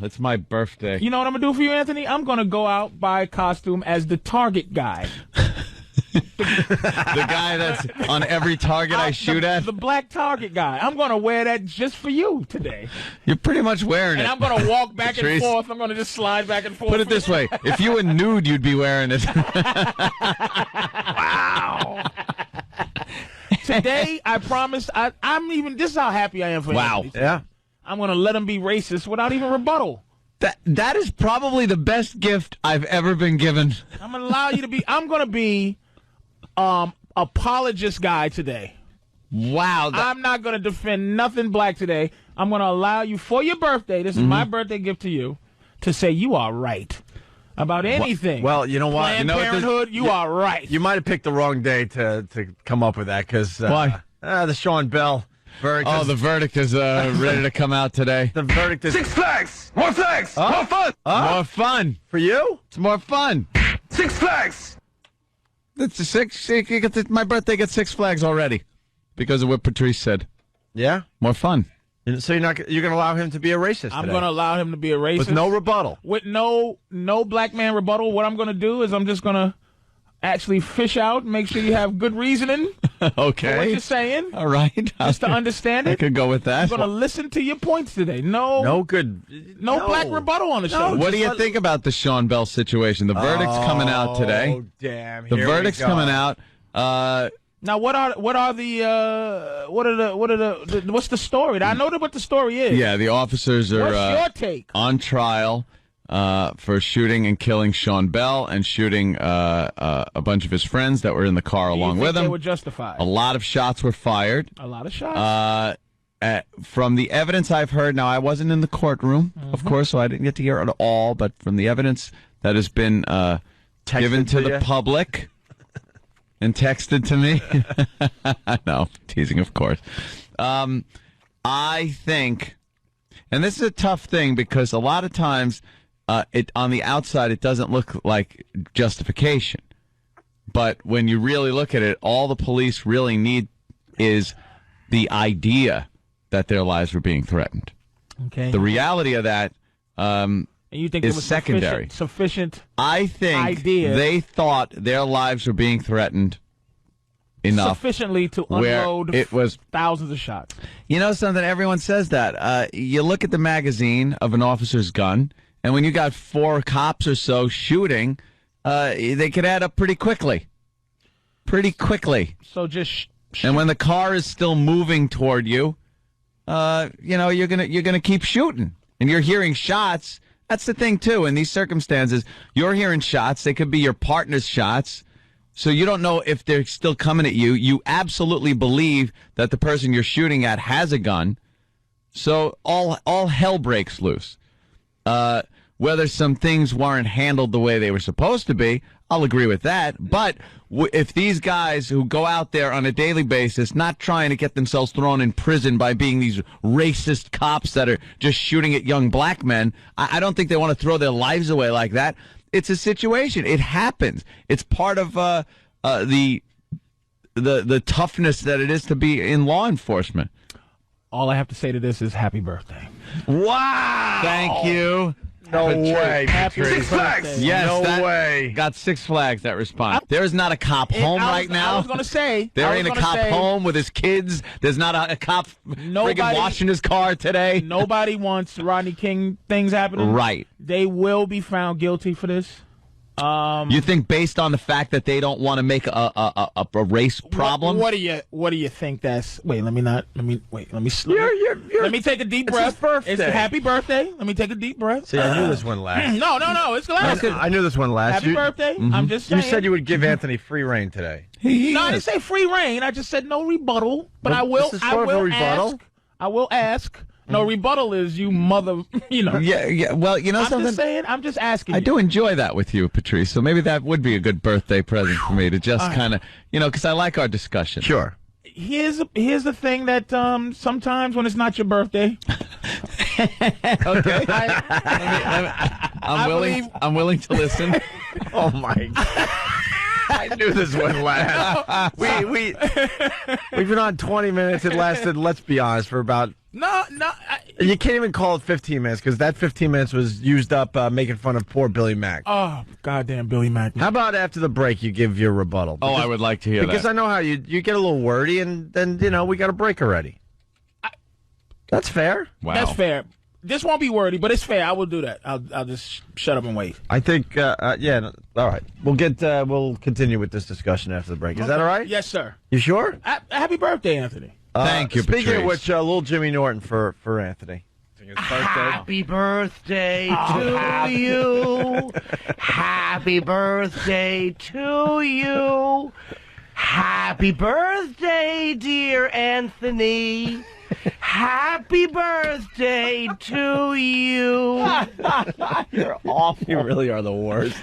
It's my birthday. You know what I'm going to do for you, Anthony? I'm going to go out, buy a costume as the Target guy. The guy that's on every target I shoot at? The black Target guy. I'm going to wear that just for you today. You're pretty much wearing it. And I'm going to walk back Patrice, and forth. I'm going to just slide back and forth. Put it this way. If you were nude, you'd be wearing it. Wow. Today, I promised, this is how happy I am for Anthony. Yeah. I'm going to let him be racist without even rebuttal. That is probably the best gift I've ever been given. I'm going to allow you to be, I'm going to be apologist guy today. Wow. I'm not going to defend nothing black today. I'm going to allow you for your birthday, this is my birthday gift to you, to say you are right about anything. Well, you know what? Planned Parenthood, you are right. You might have picked the wrong day to come up with that because why? The Sean Bell verdict. Oh, the verdict is ready to come out today. The verdict is 6 Flags! More flags! More fun! More fun. For you? It's more fun. 6 Flags! That's a six. My birthday gets 6 flags already because of what Patrice said. Yeah? More fun. So you're going to allow him to be a racist I'm today? going to allow him to be a racist. With no rebuttal? With no black man rebuttal. What I'm going to do is I'm just going to actually fish out and make sure you have good reasoning Okay. for what you're saying. All right. Just to understand it. I could go with that. I'm going to listen to your points today. No black rebuttal on the show. What do you think about the Sean Bell situation? The verdict's coming out today. Oh, damn. The verdict's coming out. Now, what's the story? I know what the story is. Yeah, the officers are What's your take? on trial for shooting and killing Sean Bell and shooting a bunch of his friends that were in the car along with him. They were justified. A lot of shots were fired. A lot of shots. From the evidence I've heard, now I wasn't in the courtroom, of course, so I didn't get to hear it all, but from the evidence that has been given to the public and texted to me. No, teasing, of course. I think, and this is a tough thing because a lot of times on the outside it doesn't look like justification. But when you really look at it, all the police really need is the idea that their lives were being threatened. Okay. The reality of that and you think is it was secondary. Sufficient I think idea. they thought their lives were being threatened enough. Sufficiently to where unload it was thousands of shots. You know something? Everyone says that. You look at the magazine of an officer's gun, and when you got 4 cops or so shooting, they could add up pretty quickly. Pretty quickly. So just and when the car is still moving toward you, you're gonna keep shooting, and you're hearing shots. That's the thing too. In these circumstances, you're hearing shots. They could be your partner's shots. So you don't know if they're still coming at you. You absolutely believe that the person you're shooting at has a gun. So all hell breaks loose. Whether some things weren't handled the way they were supposed to be, I'll agree with that. But if these guys who go out there on a daily basis, not trying to get themselves thrown in prison by being these racist cops that are just shooting at young black men, I don't think they want to throw their lives away like that. It's a situation. It happens. It's part of the toughness that it is to be in law enforcement. all I have to say to this is happy birthday. Wow! Thank you. No way. Happy Six Flags. birthday. Yes, No way. Got 6 flags that respond. There is not a cop home right now. I was going to say. There ain't a cop home with his kids. There's not a cop friggin' washing his car today. Nobody wants Rodney King things happening. Right. They will be found guilty for this. You think based on the fact that they don't want to make a race problem? What do you think that's? Wait, let me take a deep breath. It's his birthday. It's happy birthday. Let me take a deep breath. See, I knew this one last. No, it's last. I knew this one last. Happy birthday. I'm just saying. You said you would give Anthony free reign today. No, I didn't say free reign. I just said no rebuttal. But Well, I will. this is sort of a rebuttal? Ask. I will ask. No, rebuttal is you mother. You know. Yeah. Well, you know I'm something. just saying. I'm just asking. I do enjoy that with you, Patrice. So maybe that would be a good birthday present for me to just kind of, because I like our discussion. Sure. Here's the thing that sometimes when it's not your birthday. Okay. I'm willing to listen. Oh my God. I knew this one last. We've been on 20 minutes. It lasted, let's be honest, for about No. You can't even call it 15 minutes because that 15 minutes was used up making fun of poor Billy Mack. Oh, goddamn Billy Mack. How about after the break you give your rebuttal? Oh, I would like to hear that. Because I know how you get a little wordy, and then, we got a break already. That's fair. Wow. That's fair. This won't be wordy, but it's fair. I will do that. I'll just shut up and wait. I think, all right. We'll continue with this discussion after the break. Is that all right? Yes, sir. You sure? Happy birthday, Anthony. Thank you, Speaking Patrice. of which, little Jimmy Norton for Anthony. Happy birthday to you. Happy birthday to you. Happy birthday, dear Anthony. Happy birthday to you. You're awful. You really are the worst.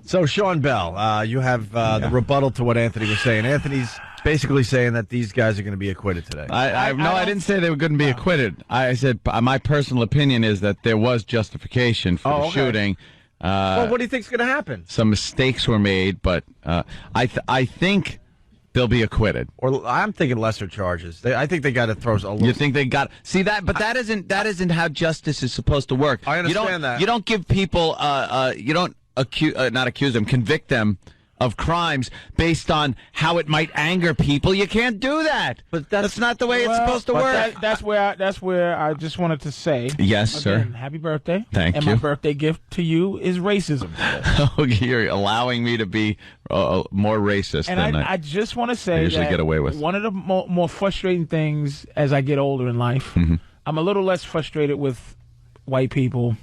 So, Sean Bell, you have the rebuttal to what Anthony was saying. Anthony's basically saying that these guys are going to be acquitted today. I didn't say they were going to be acquitted. I said my personal opinion is that there was justification for the shooting. Well, what do you think's going to happen? Some mistakes were made, but I think they'll be acquitted. Or I'm thinking lesser charges. I think they got to throw a little. You think they got see that? But that isn't how justice is supposed to work. I understand that. You don't give people you don't convict them of crimes based on how it might anger people. You can't do that. But that's not the way it's supposed to work. That's where I just wanted to say. Yes, sir. Happy birthday. Thank you. And my birthday gift to you is racism. Oh, you're allowing me to be more racist and than I just want to say I usually that get away with. One of the more frustrating things as I get older in life, I'm a little less frustrated with white people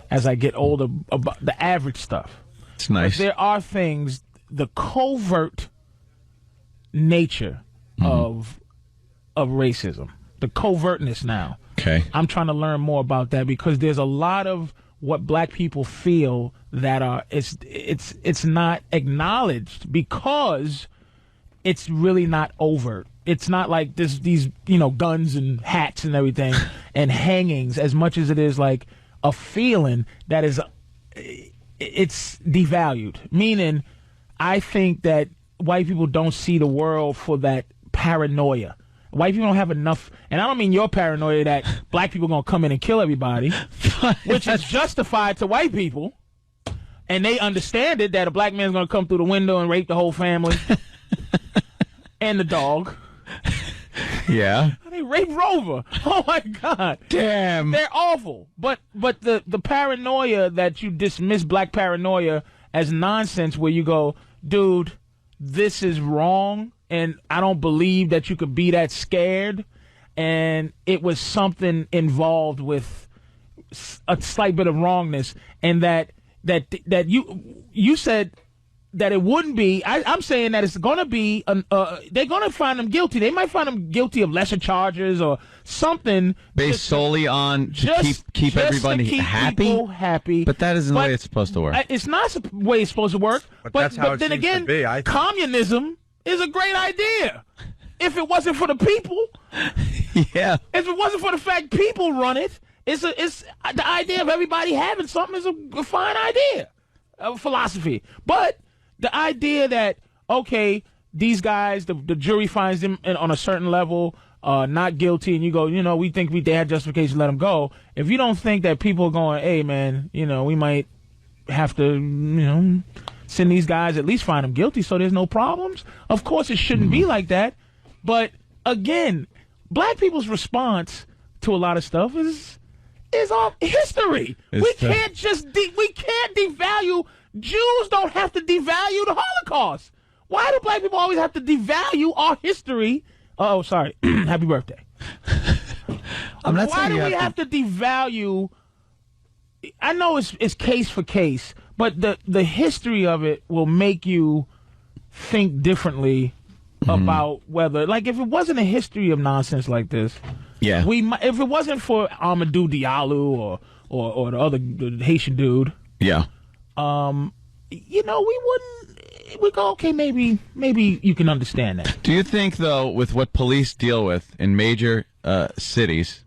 as I get older about the average stuff. It's nice. But there are things, the covert nature of racism, the covertness now. Okay. I'm trying to learn more about that because there's a lot of what black people feel that it's not acknowledged because it's really not overt. It's not like these guns and hats and everything and hangings as much as it is like a feeling that is it's devalued. Meaning, I think that white people don't see the world for that paranoia. White people don't have enough, and I don't mean your paranoia that black people are going to come in and kill everybody, which is justified to white people, and they understand it that a black man's going to come through the window and rape the whole family and the dog. Yeah. They raped Rover. Oh my God. Damn. They're awful. But the paranoia that you dismiss black paranoia as nonsense where you go, dude, this is wrong and I don't believe that you could be that scared, and it was something involved with a slight bit of wrongness, and that you said that it wouldn't be. I'm saying that it's going to be. They're going to find them guilty. They might find them guilty of lesser charges or something based solely on to keep everybody happy. But that isn't the way it's supposed to work. It's not the way it's supposed to work. But that's how it then seems again, to be. communism is a great idea. If it wasn't for the people, yeah. If it wasn't for the fact people run it, it's the idea of everybody having something is a fine idea, a philosophy. But the idea that, okay, these guys, the jury finds them on a certain level not guilty, and you go, we think they had justification, let them go. If you don't think that people are going, hey, man, we might have to, send these guys, at least find them guilty so there's no problems. Of course, it shouldn't be like that. But, again, black people's response to a lot of stuff is our history. We can't devalue. Jews don't have to devalue the Holocaust. Why do black people always have to devalue our history? Oh, sorry. Happy birthday. Why do we have to devalue? I know it's case for case, but the history of it will make you think differently about whether, like, if it wasn't a history of nonsense like this, yeah, if it wasn't for Amadou Diallo or the Haitian dude, yeah, we wouldn't. We go, okay, maybe you can understand that. Do you think, though, with what police deal with in major cities,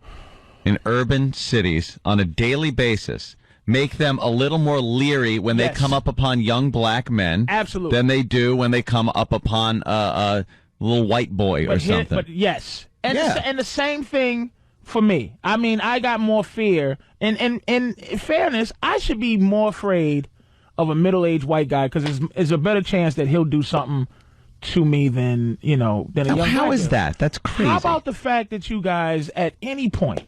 in urban cities, on a daily basis, make them a little more leery when they come up upon young black men Absolutely. than they do when they come up upon a little white boy or something? But yes. And the same thing for me. I mean, I got more fear. And in fairness, I should be more afraid of a middle-aged white guy because there's a better chance that he'll do something to me than a young guy. How is that? That's crazy. How about the fact that you guys, at any point,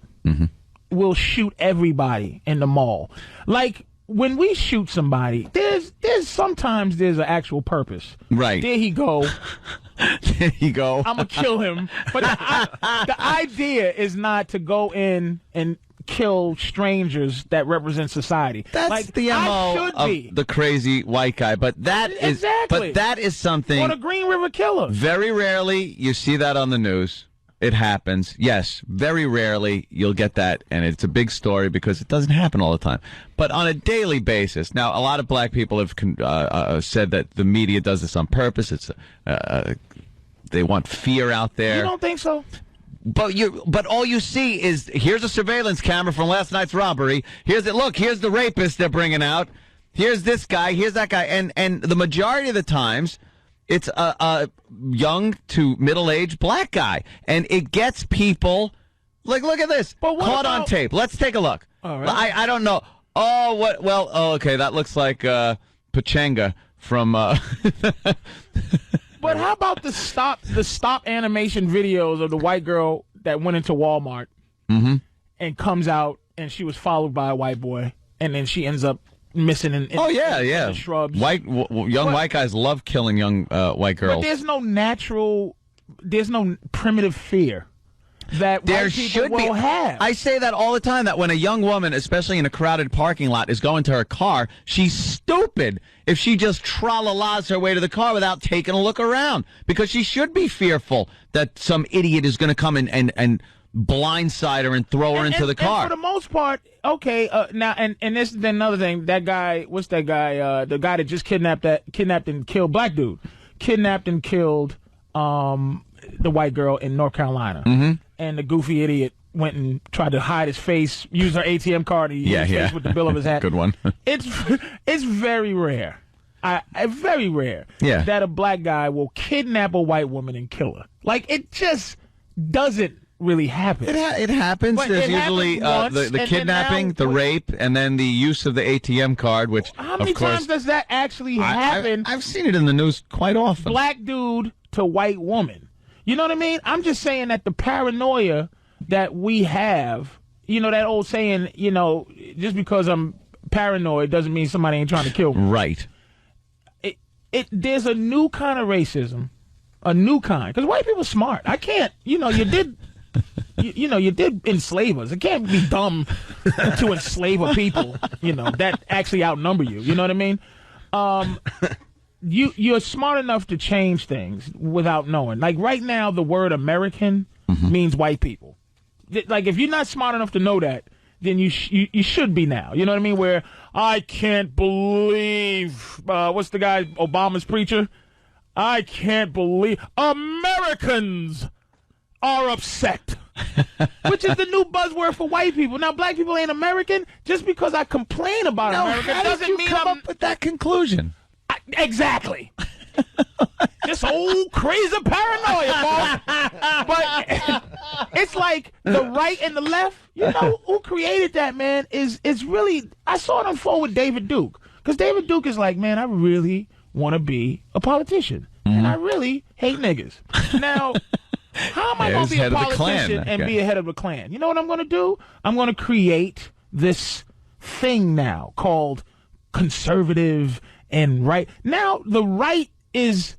will shoot everybody in the mall? Like, when we shoot somebody, there's sometimes there's an actual purpose. Right. There he go. There you go. I'm going to kill him. But the idea is not to go in and kill strangers that represent society. That's like, the MO of the crazy white guy. But that is something. Or the Green River Killer. Very rarely you see that on the news. It happens. Yes, very rarely you'll get that, and it's a big story because it doesn't happen all the time. But on a daily basis, now a lot of black people have said that the media does this on purpose. It's they want fear out there. You don't think so? But all you see is, here's a surveillance camera from last night's robbery. Here's the rapist they're bringing out. Here's this guy. Here's that guy. And the majority of the times, it's a young to middle-aged black guy. And it gets people, like, look at this, caught on tape. Let's take a look. All right. I don't know. Oh, what? Well, okay, that looks like Pachanga from... But how about the stop animation videos of the white girl that went into Walmart and comes out and she was followed by a white boy and then she ends up missing in the shrubs. Young white guys love killing young white girls. But there's no primitive fear that white people will have. I say that all the time, that when a young woman, especially in a crowded parking lot, is going to her car, she's stupid if she just tra-la-las her way to the car without taking a look around. Because she should be fearful that some idiot is going to come and blindside her and throw her into the car. And for the most part, okay, now, and this is another thing, that guy, what's that guy, the guy that just kidnapped and killed black dude, kidnapped and killed the white girl in North Carolina. And the goofy idiot went and tried to hide his face, used her ATM card, and used his face with the bill of his hat. Good one. It's very rare. Very rare that a black guy will kidnap a white woman and kill her. Like, it just doesn't really happen. It happens. But There's it usually happens the kidnapping, the rape, and then the use of the ATM card, which, how many of course, times does that actually happen? I've seen it in the news quite often. Black dude to white woman. You know what I mean? I'm just saying that the paranoia that we have, that old saying, just because I'm paranoid doesn't mean somebody ain't trying to kill me. Right. There's a new kind of racism, a new kind. Because white people are smart. I can't, you did enslave us. It can't be dumb to enslave a people, that actually outnumber you. You know what I mean? You're smart enough to change things without knowing. Like right now, the word American means white people. Like if you're not smart enough to know that, then you should be now. You know what I mean? Where I can't believe what's the guy, Obama's preacher? I can't believe Americans are upset. Which is the new buzzword for white people. Now, black people ain't American. Just because I complain about America doesn't mean come up with that conclusion. Exactly. This old crazy paranoia, boss. But it's like the right and the left. You know who created that, man? Is really, I saw it unfold with David Duke. Because David Duke is like, man, I really want to be a politician. And I really hate niggas. Now, how am I going to be a politician and be a head of the Klan? You know what I'm going to do? I'm going to create this thing now called conservative and right. Now the right is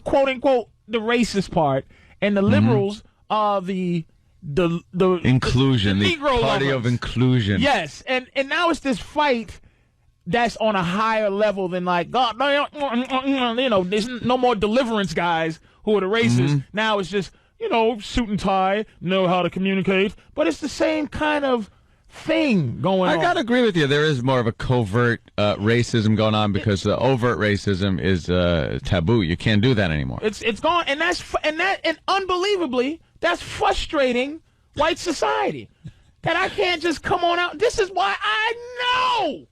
quote unquote the racist part, and the liberals are the inclusion, the Negro party lovers. of inclusion. Yes, and now it's this fight that's on a higher level than like God. There's no more deliverance guys who are the racists. Now it's just suit and tie, know how to communicate, but it's the same kind of thing going on. I gotta agree with you. There is more of a covert racism going on because overt racism is taboo. You can't do that anymore. It's gone, and and unbelievably, that's frustrating white society. That I can't just come on out. This is why I know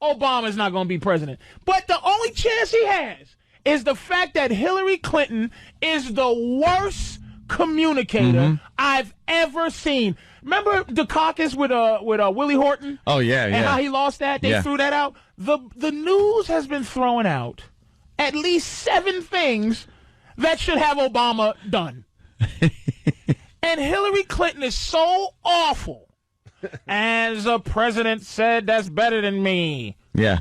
Obama's not going to be president. But the only chance he has is the fact that Hillary Clinton is the worst communicator I've ever seen. Remember the caucus with Willie Horton? Oh, yeah, and how he lost that? They threw that out. The news has been throwing out at least 7 things that should have Obama done. And Hillary Clinton is so awful. As a president said, that's better than me. Yeah.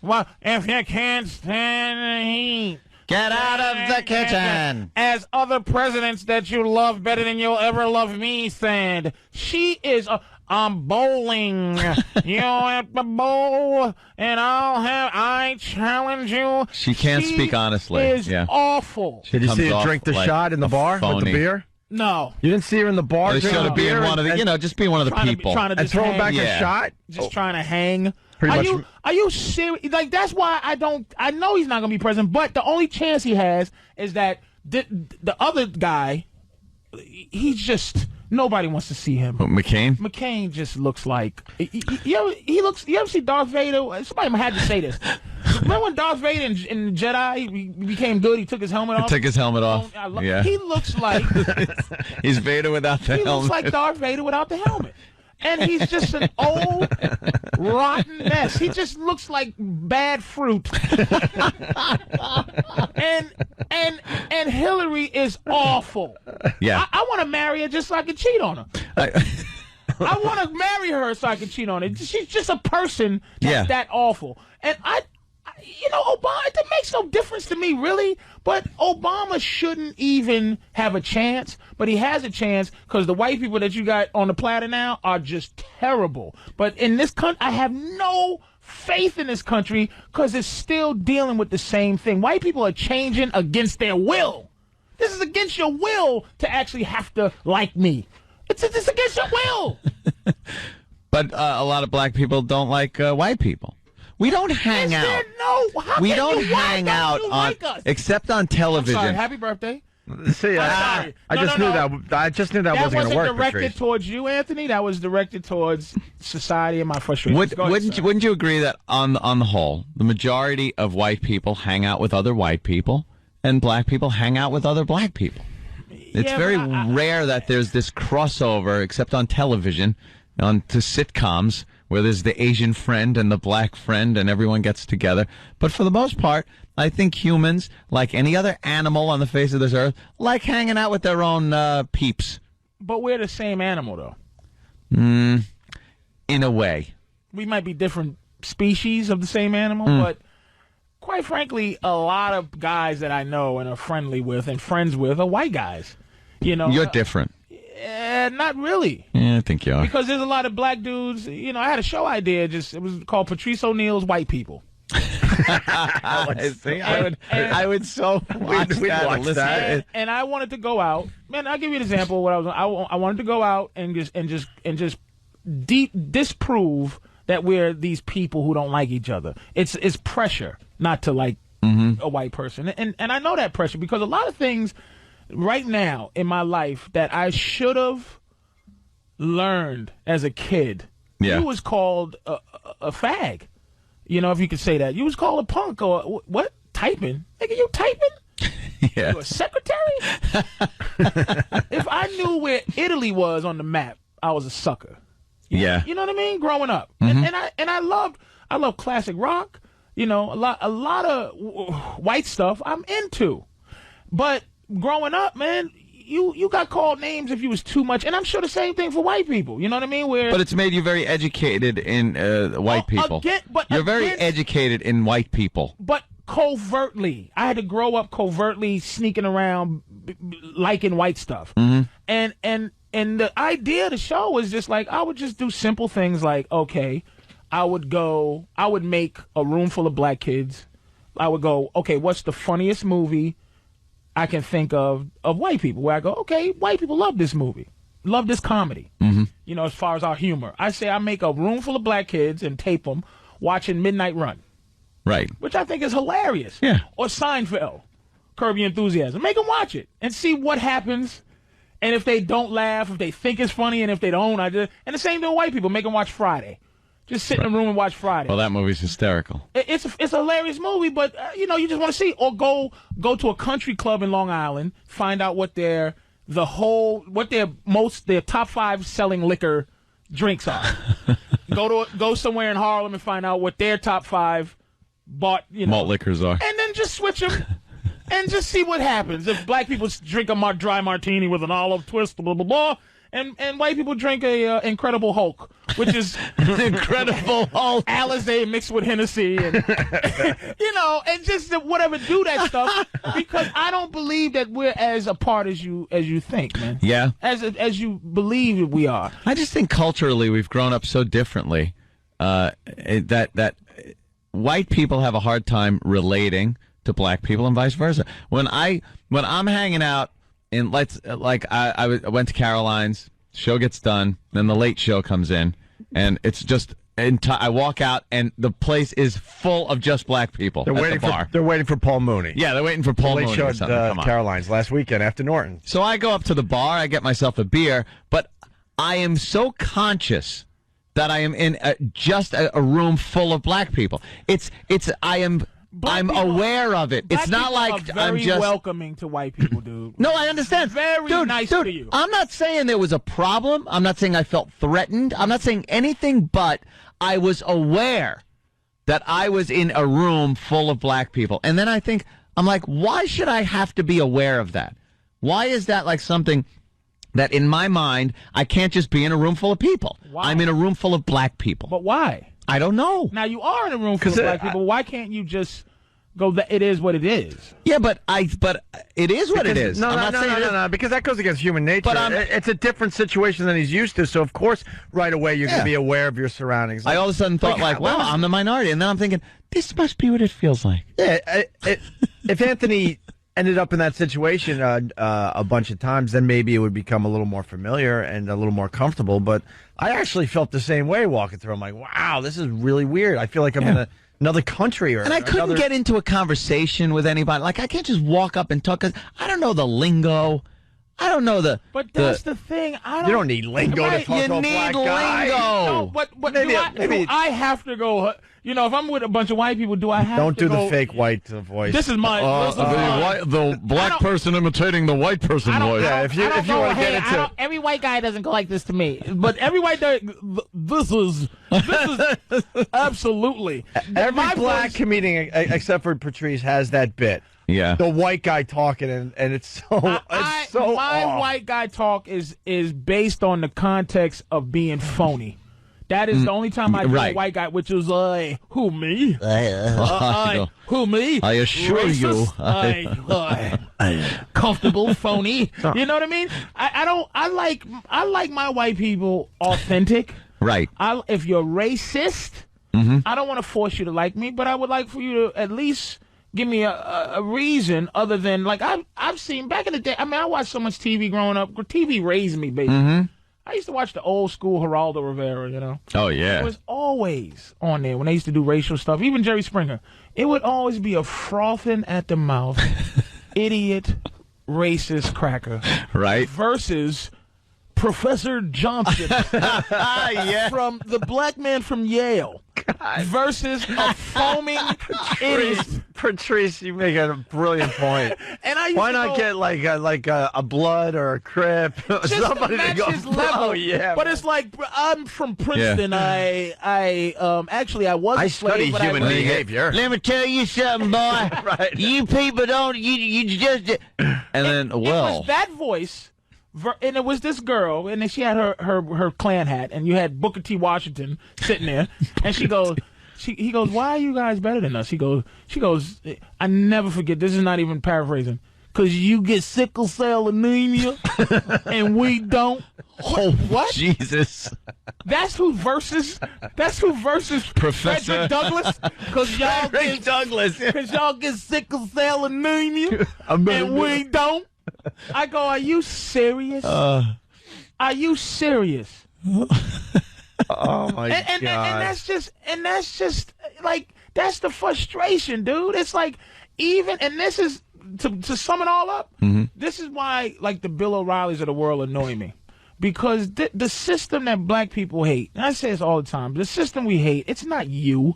Well, if you can't stand the heat, get out of the kitchen. As other presidents that you love better than you'll ever love me said. She is I'm bowling. You have to bowl, and I challenge you. She can't speak honestly. Is awful. Did you see her drink the shot in the bar with the beer? No. You didn't see her in the bar? They should have been one of the, just being one of the people. And throwing back a shot? Just trying to hang. Pretty much. Are you serious? Like, that's why I know he's not going to be president, but the only chance he has is that the other guy, he's just, nobody wants to see him. McCain? McCain just looks like, you ever see Darth Vader? Somebody had to say this. Remember when Darth Vader in Jedi he became good? He took his helmet off. He took his helmet off. Yeah. He looks like he's Vader without the helmet. He looks like Darth Vader without the helmet. And he's just an old, rotten mess. He just looks like bad fruit. and Hillary is awful. Yeah. I want to marry her just so I can cheat on her. I want to marry her so I can cheat on her. She's just a person that's that awful. And Obama, it makes no difference to me, really. But Obama shouldn't even have a chance. But he has a chance because the white people that you got on the platter now are just terrible. But in this country, I have no faith in this country because it's still dealing with the same thing. White people are changing against their will. This is against your will to actually have to like me. It's against your will. But a lot of black people don't like white people. We don't hang out. We don't hang out except on television. I'm sorry, happy birthday. See, I just knew that wasn't going to work. That wasn't directed towards you, Anthony. That was directed towards society and my frustrations. Wouldn't you agree that on the whole, the majority of white people hang out with other white people, and black people hang out with other black people? It's very rare that there's this crossover, except on television, to sitcoms, where there's the Asian friend and the black friend and everyone gets together. But for the most part, I think humans, like any other animal on the face of this earth, like hanging out with their own peeps. But we're the same animal, though. In a way. We might be different species of the same animal, but quite frankly, a lot of guys that I know and are friendly with and friends with are white guys. You're different. Not really. Yeah, I think you are. Because there's a lot of black dudes. I had a show idea. It was called Patrice O'Neal's White People. I would so watch that. And I wanted to go out. Man, I'll give you an example. What I wanted to go out and just disprove that we're these people who don't like each other. It's pressure not to like a white person, and I know that pressure because a lot of things right now in my life that I should have learned as a kid. You was called a fag. If you could say that. You was called a punk or what? Typing? Nigga, you typing? Yeah. You a secretary? If I knew where Italy was on the map, I was a sucker. Yeah. You know what I mean? Growing up. And I love classic rock. A lot of white stuff I'm into. But growing up, man, you got called names if you was too much, and I'm sure the same thing for white people. You know what I mean? But it's made you very educated in white people. You're very educated in white people. But covertly, I had to grow up covertly, sneaking around, liking white stuff. And the idea of the show was just like I would just do simple things like, okay, I would make a room full of black kids. I would go, okay, what's the funniest movie I can think of white people, where I go, okay, white people love this movie, love this comedy. As far as our humor, I make a room full of black kids and tape them watching Midnight Run, right? Which I think is hilarious. Yeah. Or Seinfeld, Curb Your Enthusiasm. Make them watch it and see what happens. And if they don't laugh, if they think it's funny, and if they don't, and the same thing with white people. Make them watch Friday. Just sit in a room and watch Friday. Well, that movie's hysterical. It's a hilarious movie, but you just want to see, or go to a country club in Long Island, find out what their what their top 5 selling liquor drinks are. Go somewhere in Harlem and find out what their top 5 bought, malt liquors are, and then just switch them and just see what happens. If black people drink a dry martini with an olive twist, blah blah blah, and white people drink a Incredible Hulk, which is Incredible Hulk Alizé mixed with Hennessy, and and just whatever, do that stuff, because I don't believe that we're as apart as you think, man. Yeah, as you believe we are. I just think culturally we've grown up so differently that white people have a hard time relating to black people and vice versa. When I'm hanging out in I went to Caroline's, show gets done, then the late show comes in, and it's just I walk out and the place is full of just black people. They're waiting for Paul Mooney. Yeah, they're waiting for Paul Mooney. Late show at Caroline's last weekend after Norton. So I go up to the bar, I get myself a beer, but I am so conscious that I am in just a room full of black people. I'm aware of it. It's not like I'm just welcoming to white people, dude. No, I understand. Very nice to you. I'm not saying there was a problem. I'm not saying I felt threatened. I'm not saying anything, but I was aware that I was in a room full of black people. And then I'm like, why should I have to be aware of that? Why is that like something that in my mind, I can't just be in a room full of people? Why? I'm in a room full of black people. But why? I don't know. Now, you are in a room full of black people. Why can't you just go, it is what it is? Yeah, but it is what it is. No, because that goes against human nature. But it's a different situation than he's used to, so of course, right away, you're going to be aware of your surroundings. I all of a sudden thought, I'm the minority, and then I'm thinking, this must be what it feels like. Yeah, if Anthony ended up in that situation a bunch of times, then maybe it would become a little more familiar and a little more comfortable. But I actually felt the same way walking through. I'm like, wow, this is really weird. I feel like I'm in another country. And I couldn't get into a conversation with anybody. Like, I can't just walk up and talk, because I don't know the lingo. I don't know the... But that's the thing. You don't need lingo to talk to a black guy. No, but do I have to go... if I'm with a bunch of white people, do I have Don't to do go... the fake white voice. This is my... the black person imitating the white person voice. Yeah, if you want to get into... Every white guy doesn't go like this to me. But every white guy... This is absolutely... Every black comedian, except for Patrice, has that bit. Yeah, the white guy talking, and it's so my off. White guy talk is based on the context of being phony. That is the only time I do a white guy, which is who me? Who me? I assure racist? you, comfortable phony. You know what I mean? I like my white people authentic. Right. If you're racist, I don't want to force you to like me, but I would like for you to at least give me a reason other than, like, I've seen back in the day. I mean, I watched so much TV growing up. TV raised me, basically. I used to watch the old school Geraldo Rivera, Oh, yeah. It was always on there when they used to do racial stuff. Even Jerry Springer. It would always be a frothing at the mouth, idiot, racist cracker. Right. Versus Professor Johnson from the black man from Yale. Versus a foaming idiot. Patrice, you make a brilliant point. And why not get like a Blood or a Crip, somebody to go? His level. Oh yeah, but it's like, I'm from Princeton. Yeah. I was a slave, study human behavior. Let me tell you something, boy. Right. You people don't. You just. And then it was that voice. And it was this girl, and then she had her Klan hat, and you had Booker T. Washington sitting there, and he goes, why are you guys better than us? She goes, I never forget, this is not even paraphrasing, because you get sickle cell anemia, and we don't. What? Jesus. That's who versus Professor Frederick Douglass, because y'all get sickle cell anemia, and we don't. I go, are you serious? Are you serious? Oh my God! And that's just like, that's the frustration, dude. It's like, and this is to sum it all up. This is why, like, the Bill O'Reillys of the world annoy me, because the system that black people hate. And I say this all the time. The system we hate. It's not you.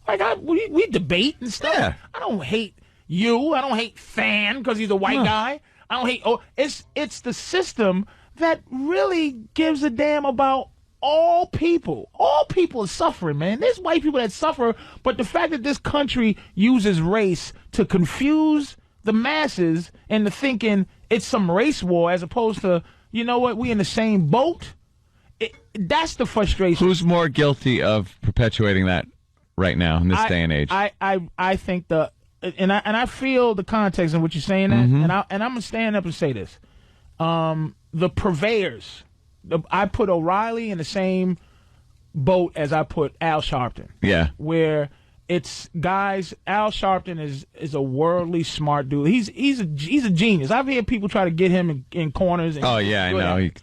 Like, we debate and stuff. Yeah. I don't hate you. I don't hate Fan because he's a white guy. I don't hate. Oh, it's the system that really gives a damn about all people. All people are suffering, man. There's white people that suffer, but the fact that this country uses race to confuse the masses into thinking it's some race war as opposed to, you know what, we in the same boat. That's the frustration. Who's more guilty of perpetuating that right now in this day and age? I think and I feel the context in which you're saying that, and I'm gonna stand up and say this: the purveyors. I put O'Reilly in the same boat as I put Al Sharpton. Yeah, where it's guys. Al Sharpton is a worldly smart dude. He's a genius. I've heard people try to get him in corners. Oh yeah, I know. He could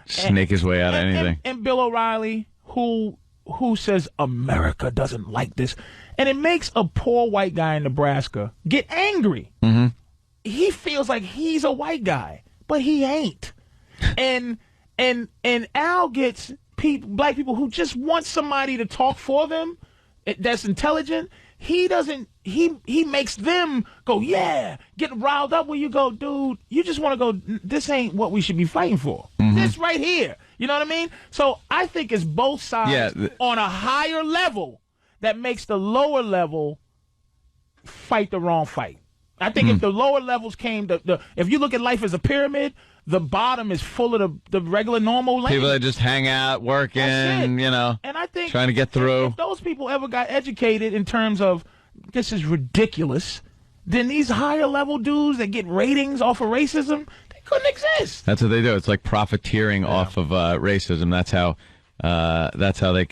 snake his way out of anything. And Bill O'Reilly, who says America doesn't like this, and it makes a poor white guy in Nebraska get angry. Mm-hmm. He feels like he's a white guy, but he ain't. And Al gets black people who just want somebody to talk for them that's intelligent. He doesn't. He makes them go, yeah, get riled up. Where you go, dude? You just want to go. This ain't what we should be fighting for. Mm-hmm. This right here. You know what I mean? So I think it's both sides on a higher level that makes the lower level fight the wrong fight. I think if the lower levels came, if you look at life as a pyramid, the bottom is full of the regular normal lane. People that just hang out, working, and I think trying to get through. If those people ever got educated in terms of this is ridiculous, then these higher level dudes that get ratings off of racism, they couldn't exist. That's what they do. It's like profiteering off of racism. That's how they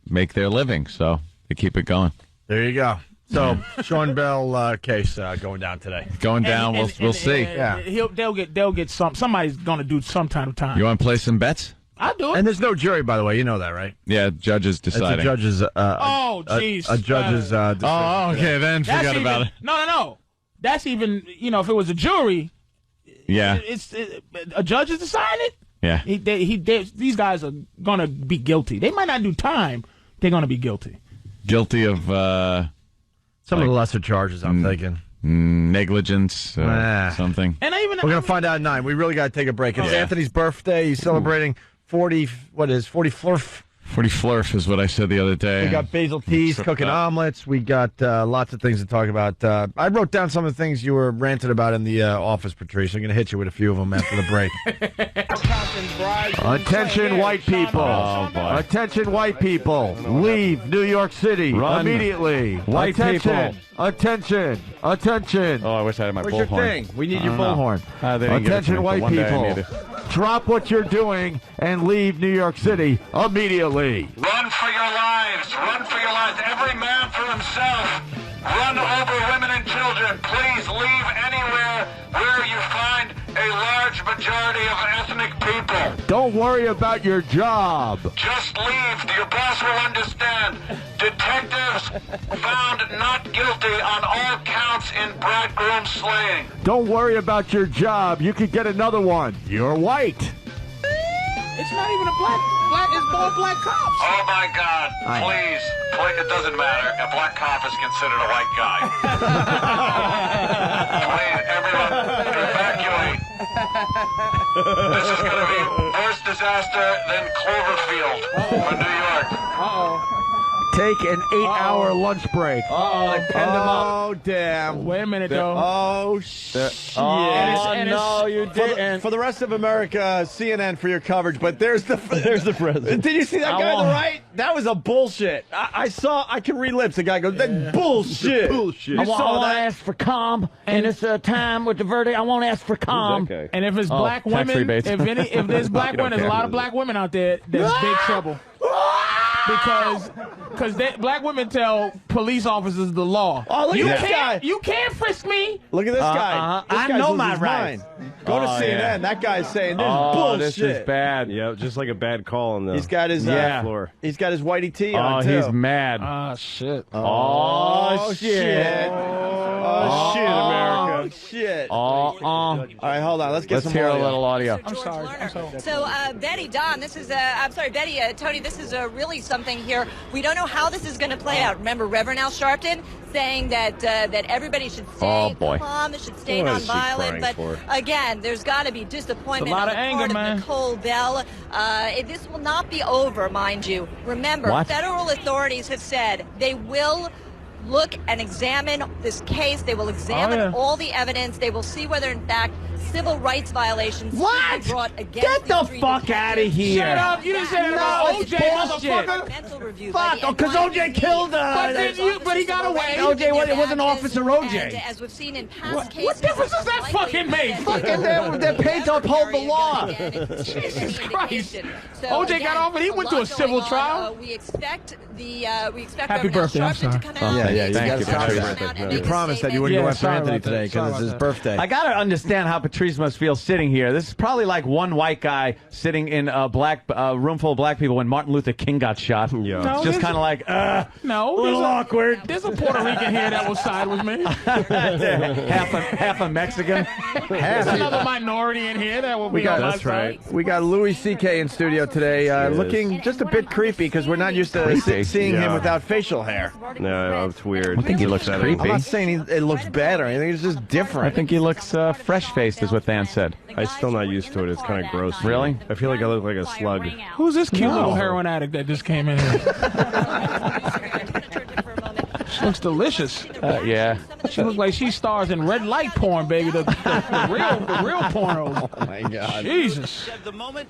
make their living. So they keep it going. There you go. So Sean Bell case going down today. Going down. We'll see. They'll get some. Somebody's gonna do some time. You want to play some bets? I'll do it. And there's no jury, by the way. You know that, right? Yeah, judges deciding. It's a judge's. Jeez. A judge's. Decision. Oh, okay. Then forget about it. No. That's even. If it was a jury. Yeah. It's a judge is deciding it. Yeah. These guys are gonna be guilty. They might not do time. They're gonna be guilty. Guilty of. Some of the lesser charges, I'm thinking. Negligence, something. And we're going to find out at 9. We really got to take a break. It's Anthony's birthday. He's celebrating 40 flurf is what I said the other day. We got basil teas, cooking omelets. We got lots of things to talk about. I wrote down some of the things you were ranting about in the office, Patrice. I'm going to hit you with a few of them after the break. Attention, white people. Oh, boy. Attention, white people. Leave New York City immediately. White people. Attention. Oh, I wish I had my bullhorn. Where's your thing? We need your bullhorn. Attention, white people. Drop what you're doing and leave New York City immediately. Run for your lives. Run for your lives. Every man for himself. Run over women and children. Please leave anywhere where you find a large majority of ethnic people. Don't worry about your job. Just leave. Your boss will understand. Detectives found not guilty on all counts in bridegroom slaying. Don't worry about your job. You could get another one. You're white. It's not even a black. It's more black cops. Oh my God! Please, it doesn't matter. A black cop is considered a white guy. Please, everyone, evacuate. This is going to be worse disaster than Cloverfield for New York. Take an 8-hour lunch break. They penned him up. Oh, damn. Wait a minute, though. Oh, shit. No, you didn't. For the rest of America, CNN for your coverage, but there's the president. Did you see that guy on the right? That was a bullshit. I can read lips. The guy goes, that's bullshit. I want to ask for calm in this time with the verdict. I want to ask for calm. And if it's black women, if there's black women, there's a lot of black women out there, there's big trouble. Because black women tell police officers the law. Oh, look at this guy. You can't frisk me. Look at this guy. This I guy's know losing my his rights. mind. Go to CNN. That guy's saying this is bullshit. This is bad. Yeah, just like a bad call on the He's got his floor. He's got his whitey tee on too. He's mad. Shit. Oh, shit. Oh, shit, America. Shit. All right, hold on. Let's get Let's hear a little audio. I'm sorry. So, Betty, Don, this is, I'm sorry, Betty, Tony, this is really something here. We don't know how this is going to play out. Remember, Reverend Al Sharpton saying that everybody should stay calm, should stay nonviolent. But again, there's got to be disappointment on the part of Nicole Bell. This will not be over, mind you. Remember, federal authorities have said they will look and examine this case. They will examine all the evidence. They will see whether, in fact, civil rights violations should be brought against Get the fuck out of here. Shut up. You didn't say that about OJ, motherfucker. Fuck, because OJ killed but he got away. OJ wasn't Officer OJ. And as we've seen in past cases, what difference does that fucking make? Fucking they're paid to uphold the law. Jesus Christ. OJ got off and he went to a civil trial. We expect Happy birthday, I'm sorry. to come out. Yeah, you promised that you wouldn't go after Anthony today because it's his birthday. I got to understand how Patrice must feel sitting here. This is probably like one white guy sitting in a room full of black people when Martin Luther King got shot. Yeah. No, just kind of like, a little awkward. There's a Puerto Rican here that will side with me. half a Mexican. There's another minority in here that will be on my side. We got Louis C.K. in studio today, looking just a bit creepy because we're not used to seeing him without facial hair. No, it's weird. I think he looks creepy. I'm not saying it looks bad or anything. It's just different. I think he looks fresh-faced, is what Dan said. I'm still not used to it. It's kind of gross. Really? I feel like I look like a slug. Who's this cute little heroin addict that just came in here? She looks delicious. Yeah. She looks like she stars in red light porn, baby. The real pornos. Oh my God. Jesus.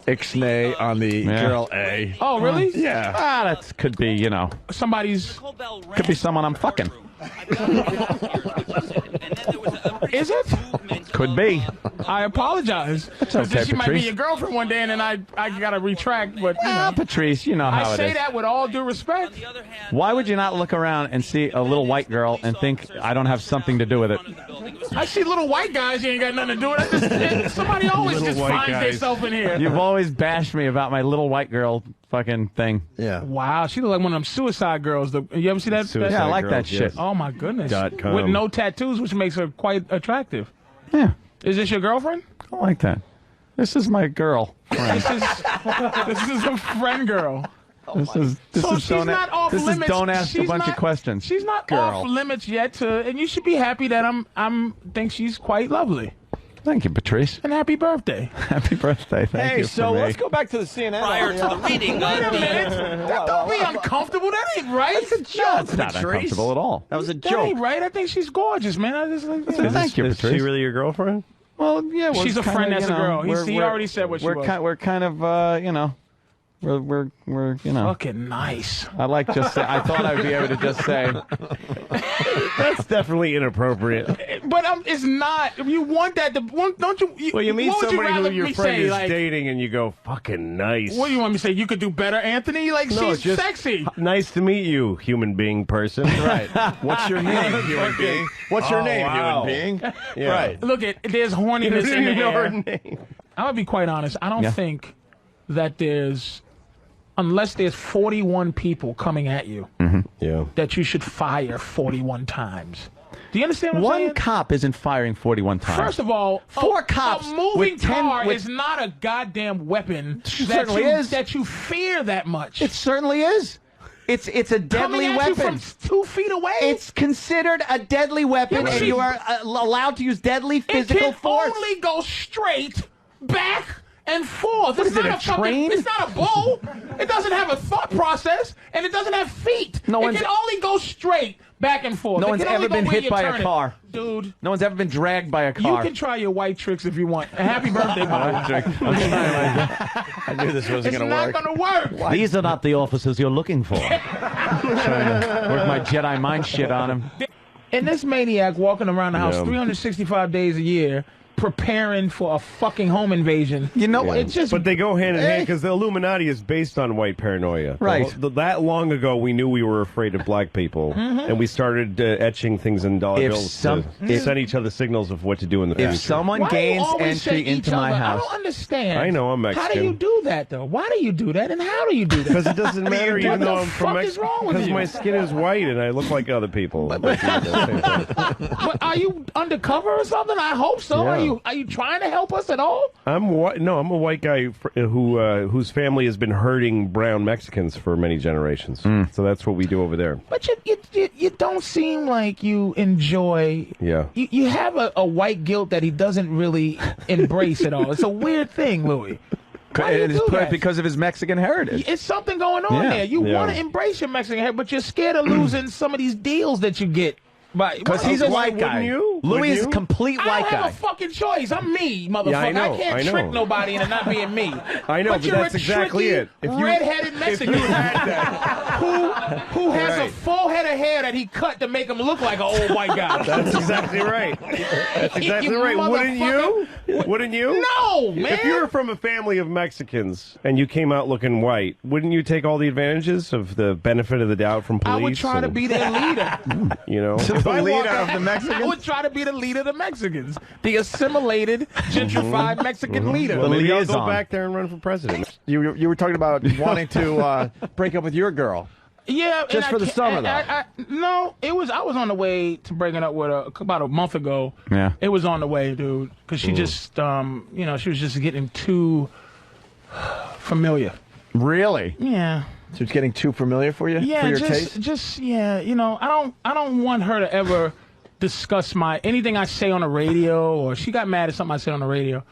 Ixnay on the girl A. Oh, really? Yeah. That could be, could be someone I'm fucking. Is it? Could be. I apologize. It's okay, She might be Patrice. your girlfriend one day, and then I got to retract. But Patrice, you know how I it say is. that with all due respect. Why would you not look around and see a little white girl and think I don't have something to do with it? I see little white guys. You ain't got nothing to do with it. Somebody always just finds themselves in here. You've always bashed me about my little white girl fucking thing. Yeah. Wow, she look like one of them suicide girls. You ever see that? Yeah, I like that shit. Oh my goodness. .com. With no tattoos, which makes her quite attractive. Yeah, Is this your girlfriend? I like that. This is my girl. This is a friend girl. This is She's not off limits. Don't ask a She's bunch not- of questions. She's not off limits yet, and you should be happy that I'm think she's quite lovely. Thank you, Patrice. And happy birthday. Happy birthday. Thank you. So let's go back to the CNN. Prior to the reading Wait a minute. Don't be uncomfortable. That ain't right. That's a joke. It's not uncomfortable at all. That was a That joke. ain't right. I think she's gorgeous, man. I just like, Thank you, Is Patrice. she really your girlfriend? Well, yeah. She's a friend that's a girl. He already said what she was. We're kind of, we're Fucking nice. I like just say, I thought I'd be able to just say, That's definitely inappropriate. But it's not. If you want that, don't you? Well, you meet what would somebody rather who your me friend say, is like, dating and you go, fucking nice. What do you want me to say? You could do better, Anthony? Like, No, she's just sexy. Nice to meet you, human being person. Right. What's your name, human being? What's your name, wow. human being? Yeah. Right. Look, there's horniness You in the didn't know her air. name. I'm going to be quite honest. I don't think that unless there's 41 people coming at you, Yeah. that you should fire 41 times. Do you understand what I'm one saying? cop isn't firing 41 times. First of all, Four cops a moving with 10 car with- is not a goddamn weapon certainly is. that you fear that much. It certainly is. It's a deadly Coming at weapon. you from 2 feet away. It's considered a deadly weapon, Yeah, and you are allowed to use deadly physical it can force. only go straight back and forth. It's is it, not a train? It's not a bull. It doesn't have a thought process, and it doesn't have feet. No it one's- can only go straight back and forth. No It one's can only ever go been where hit you by turn a it. car. Dude. No one's ever been dragged by a You car. can try your white tricks if you want. And happy birthday, by the way. I knew this wasn't It's going to not work. going to work. These are not the officers you're looking for. Trying to work my Jedi mind shit on him. And this maniac walking around the house 365 days a year preparing for a fucking home invasion. You know, it's just. But they go hand in hand because the Illuminati is based on white paranoia. Right. That long ago, we knew we were afraid of black people, and we started etching things in dollar bills to send each other signals of what to do in the future. If someone Why do you gains always say entry each into my other? house, I don't understand. I know, I'm Mexican. How do you do that, though? Why do you do that, and how do you do that? Because it doesn't matter, What even the though I'm from fuck is Mexico. wrong with Because you? my skin is white and I look like other people. But are you undercover or something? I hope so. Yeah. Are you trying to help us at all? I'm white. No, I'm a white guy whose family has been hurting brown Mexicans for many generations. So that's what we do over there. But you don't seem like you enjoy. Yeah. You have a white guilt that he doesn't really embrace at all. It's a weird thing, Louis. Why do you do that? because of his Mexican heritage. It's something going on there. You want to embrace your Mexican heritage, but you're scared of losing some of these deals that you get. Because he's a white guy. Louis is a complete white I don't guy. have a fucking choice. I'm me, motherfucker. Yeah, I know, I can't I know. trick nobody into not being me. I know, but you're that's a exactly tricky, it. Red-headed Mexican who has a full head of hair that he cut to make him look like an old white guy. That's exactly right. That's exactly You right. Wouldn't you? Wouldn't you? No, man. If you were from a family of Mexicans and you came out looking white, wouldn't you take all the advantages of the benefit of the doubt from police? I would try to be their leader. You know, The leader of the I Mexicans? would try to be the leader of the Mexicans, the assimilated, gentrified Mexican leader. Well, maybe I'll go liaison. back there and run for president. You were talking about wanting to break up with your girl. Yeah, Just for the summer, though. No, I was on the way to breaking up with her about a month ago. Yeah. It was on the way, dude, because she just, she was just getting too familiar. Really? Yeah. So it's getting too familiar for you? Yeah, for your taste? I don't want her to ever discuss anything I say on the radio, or she got mad at something I said on the radio.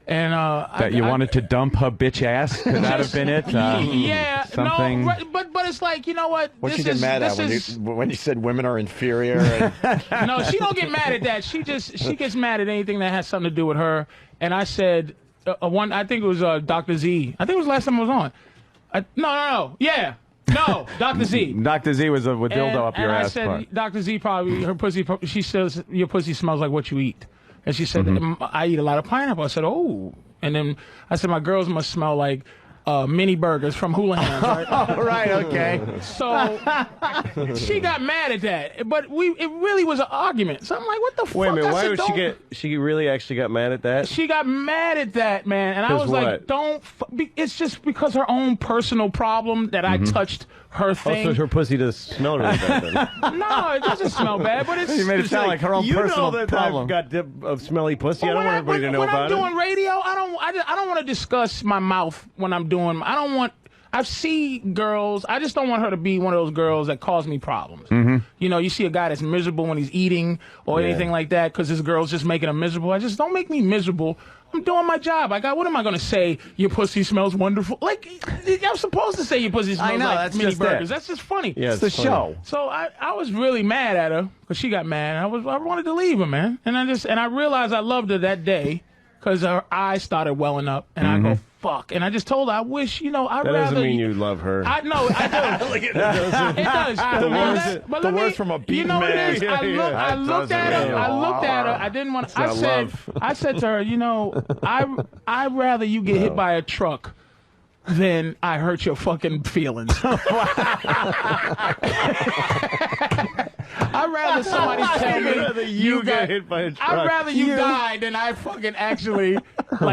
And That you wanted to dump her bitch ass? Could that have been it? Yeah, something... no, but it's like, you know what? What'd she get mad at when you said women are inferior? And... No, she don't get mad at that. She gets mad at anything that has something to do with her. And I said, I think it was Dr. Z. I think it was the last time I was on. Yeah. No, Dr. Z. Dr. Z was with dildo up your ass. I said, part. Dr. Z probably, her pussy, she says, your pussy smells like what you eat. And she said, I eat a lot of pineapple. I said, oh. And then I said, my girls must smell like mini burgers from Hula Hands, right? Oh, right, okay. So she got mad at that. But it really was an argument. So I'm like, what the fuck? Wait a minute, I why said, would she really actually got mad at that? She got mad at that, man. And I was like, it's just because her own personal problem that I touched her thing. Also, her pussy does smell really bad then. No, it doesn't smell bad, but it's... You made it sound like her own personal problem. I've got of smelly pussy. I don't want everybody to know about it. When I'm doing radio, I don't want to discuss my mouth when I'm doing... I see girls. I just don't want her to be one of those girls that cause me problems. You know, you see a guy that's miserable when he's eating or anything like that because his girl's just making him miserable. I just don't make me miserable. I'm doing my job. What am I going to say? Your pussy smells wonderful. Like, I'm supposed to say your pussy smells like mini burgers. That's just funny. Yeah, it's the show. So I was really mad at her because she got mad. I wanted to leave her, man. And I realized I loved her that day because her eyes started welling up, and I go, fuck. And I just told her, I wish, I'd rather... That doesn't mean you love her. I know, I do. Look at that. It does. The words from a beaten man. You know what it is? I looked at her. I didn't want to... I said to her, I'd rather you get hit by a truck than I hurt your fucking feelings. I'd rather somebody tell me you got hit by a truck. I'd rather you die than I fucking actually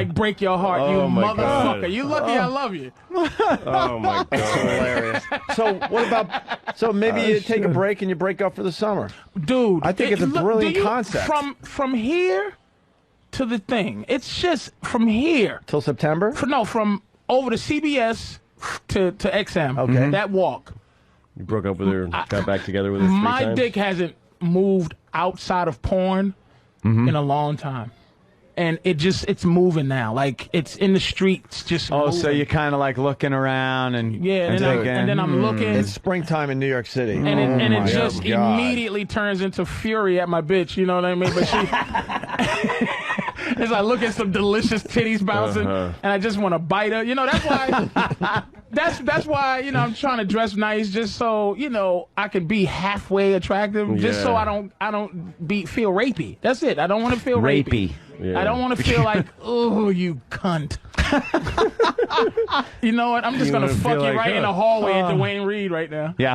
break your heart, you motherfucker. God. You lucky I love you. Oh my God. That's hilarious. So what about maybe you take a break and you break up for the summer? Dude, I think it's a brilliant concept. From here to the thing. It's just from here till September? From over to CBS to XM. Okay. That walk. You broke up with her, got back together with her 3 times? My dick hasn't moved outside of porn in a long time. And it's moving now. Like, it's in the streets just moving. So you're kind of like looking around and... Yeah, and then I'm looking. It's springtime in New York City. And it just immediately turns into fury at my bitch, you know what I mean? But she... As I look at some delicious titties bouncing, and I just want to bite her. That's why... That's why I'm trying to dress nice just so I can be halfway attractive, just so I don't feel rapey. That's it. I don't want to feel rapey. Yeah. I don't want to feel like, oh, you cunt. You know what? I'm just gonna fuck you right in the hallway at Dwayne Reed right now. Yeah.